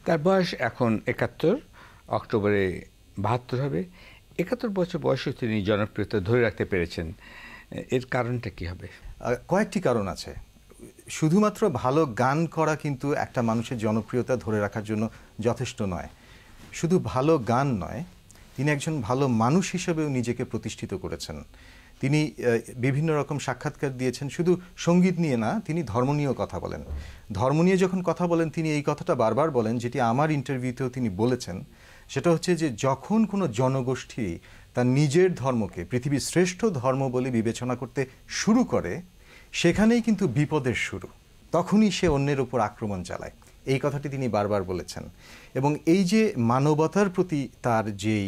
তার বয়স এখন ৭১, অক্টোবরে ৭২ হবে। ৭১ বছর বয়সে তিনি জনপ্রিয়তা ধরে রাখতে পেরেছেন, এর কারণটা কি হবে? কয়েকটি কারণ আছে। শুধুমাত্র ভালো গান করা কিন্তু একটা মানুষের জনপ্রিয়তা ধরে রাখার জন্য যথেষ্ট নয়। শুধু ভালো গান নয়, তিনি একজন ভালো মানুষ হিসেবেও নিজেকে প্রতিষ্ঠিত করেছেন। তিনি বিভিন্ন রকম সাক্ষাৎকার দিয়েছেন, শুধু সঙ্গীত নিয়ে না, তিনি ধর্ম নিয়েও কথা বলেন। ধর্ম নিয়ে যখন কথা বলেন তিনি এই কথাটা বারবার বলেন, যেটি আমার ইন্টারভিউতেও তিনি বলেছেন, সেটা হচ্ছে যে যখন কোনো জনগোষ্ঠী তার নিজের ধর্মকে পৃথিবীর শ্রেষ্ঠ ধর্ম বলে বিবেচনা করতে শুরু করে, সেখানেই কিন্তু বিপদের শুরু। তখনই সে অন্যের উপর আক্রমণ চালায়। এই কথাটি তিনি বারবার বলেছেন। এবং এই যে মানবতার প্রতি তার যেই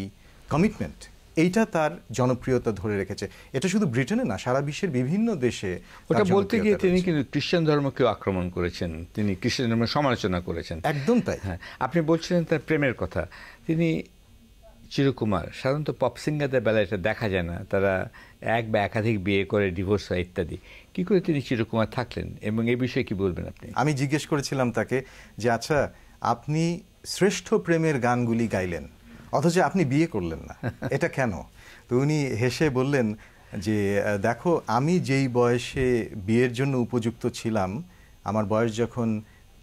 কমিটমেন্ট, এইটা তার জনপ্রিয়তা ধরে রেখেছে। এটা শুধু ব্রিটেনে না, সারা বিশ্বের বিভিন্ন দেশে। ওটা বলতে গিয়ে তিনি কিন্তু খ্রিস্টান ধর্মকেও আক্রমণ করেছেন, তিনি খ্রিস্টান ধর্মের সমালোচনা করেছেন। একদম তাই। হ্যাঁ, আপনি বলছিলেন তার প্রেমের কথা। তিনি চিরকুমার, সাধারণত পপ সিঙ্গারদের বেলায় এটা দেখা যায় না, তারা এক বা একাধিক বিয়ে করে ডিভোর্স হয় ইত্যাদি। কি করে তিনি চিরকুমার থাকলেন এবং এই বিষয়ে কি বলবেন আপনি? আমি জিজ্ঞেস করেছিলাম তাকে যে আচ্ছা, আপনি শ্রেষ্ঠ প্রেমের গানগুলি গাইলেন, অথচ আপনি বিয়ে করলেন না, এটা কেন? তো উনি হেসে বললেন যে দেখো, আমি যেই বয়সে বিয়ের জন্য উপযুক্ত ছিলাম, আমার বয়স যখন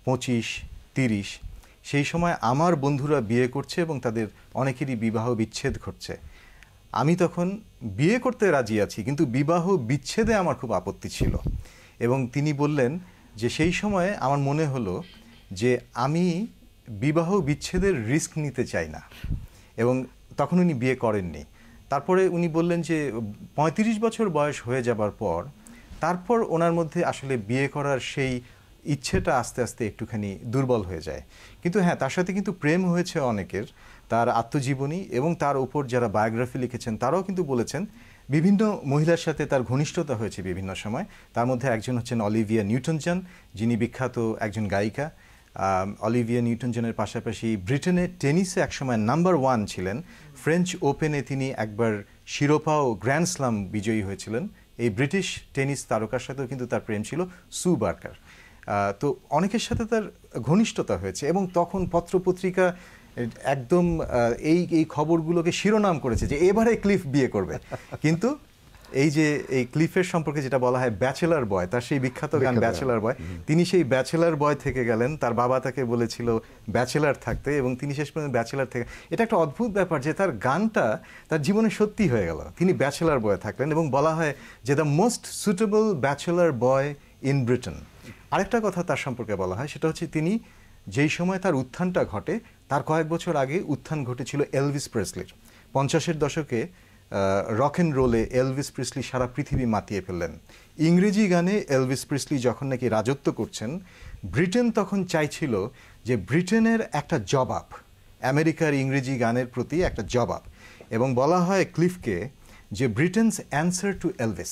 25-30, সেই সময় আমার বন্ধুরা বিয়ে করছে এবং তাদের অনেকেরই বিবাহ বিচ্ছেদ ঘটছে। আমি তখন বিয়ে করতে রাজি আছি, কিন্তু বিবাহ বিচ্ছেদে আমার খুব আপত্তি ছিল। এবং তিনি বললেন যে সেই সময়ে আমার মনে হলো যে আমি বিবাহ বিচ্ছেদের রিস্ক নিতে চাই না, এবং তখন উনি বিয়ে করেননি। তারপরে উনি বললেন যে 35 বছর বয়স হয়ে যাবার পর তারপর ওনার মধ্যে আসলে বিয়ে করার সেই ইচ্ছেটা আস্তে আস্তে একটুখানি দুর্বল হয়ে যায়। কিন্তু হ্যাঁ, তার সাথে কিন্তু প্রেম হয়েছে অনেকের। তার আত্মজীবনী এবং তার উপর যারা বায়োগ্রাফি লিখেছেন তারাও কিন্তু বলেছেন বিভিন্ন মহিলার সাথে তার ঘনিষ্ঠতা হয়েছে বিভিন্ন সময়। তার মধ্যে একজন হচ্ছেন অলিভিয়া নিউটন জন, যিনি বিখ্যাত একজন গায়িকা। অলিভিয়া নিউটন জনের পাশাপাশি ব্রিটেনে টেনিসে একসময় নাম্বার 1 ছিলেন। ফ্রেঞ্চ ওপেনে তিনি একবার শিরোপা ও গ্র্যান্ড স্লাম বিজয়ী হয়েছিলেন। এই ব্রিটিশ টেনিস তারকার সাথেও কিন্তু তার প্রেম ছিল, সু বার্কার। তো অনেকের সাথে তার ঘনিষ্ঠতা হয়েছে এবং তখন পত্রপত্রিকা একদম এই খবরগুলোকে শিরোনাম করেছে যে এবারে ক্লিফ বিয়ে করবে। কিন্তু এই যে এই ক্লিফের সম্পর্কে যেটা বলা হয় ব্যাচেলার বয়, তার সেই বিখ্যাত গান ব্যাচেলার বয়, তিনি সেই ব্যাচেলার বয় থেকে গেলেন। তার বাবা তাকে বলেছিল ব্যাচেলার থাকতে, এবং তিনি শেষ পর্যন্ত ব্যাচেলার থেকে। এটা একটা অদ্ভুত ব্যাপার যে তার গানটা তার জীবনে সত্যি হয়ে গেল, তিনি ব্যাচেলার বয় থাকলেন। এবং বলা হয় যে the most suitable bachelor boy in Britain. আরেকটা কথা তার সম্পর্কে বলা হয়, সেটা হচ্ছে তিনি যেই সময় তার উত্থানটা ঘটে, তার কয়েক বছর আগে উত্থান ঘটেছিল এলভিস প্রেসলির। 50-এর দশকে রক অ্যান্ড রোলে এলভিস প্রিসলি সারা পৃথিবী মাতিয়ে ফেললেন। ইংরেজি গানে এলভিস প্রিসলি যখন নাকি রাজত্ব করছেন, ব্রিটেন তখন চাইছিল যে ব্রিটেনের একটা জবাব, আমেরিকার ইংরেজি গানের প্রতি একটা জবাব। এবং বলা হয় ক্লিফকে যে ব্রিটেনস অ্যান্সার টু এলভিস।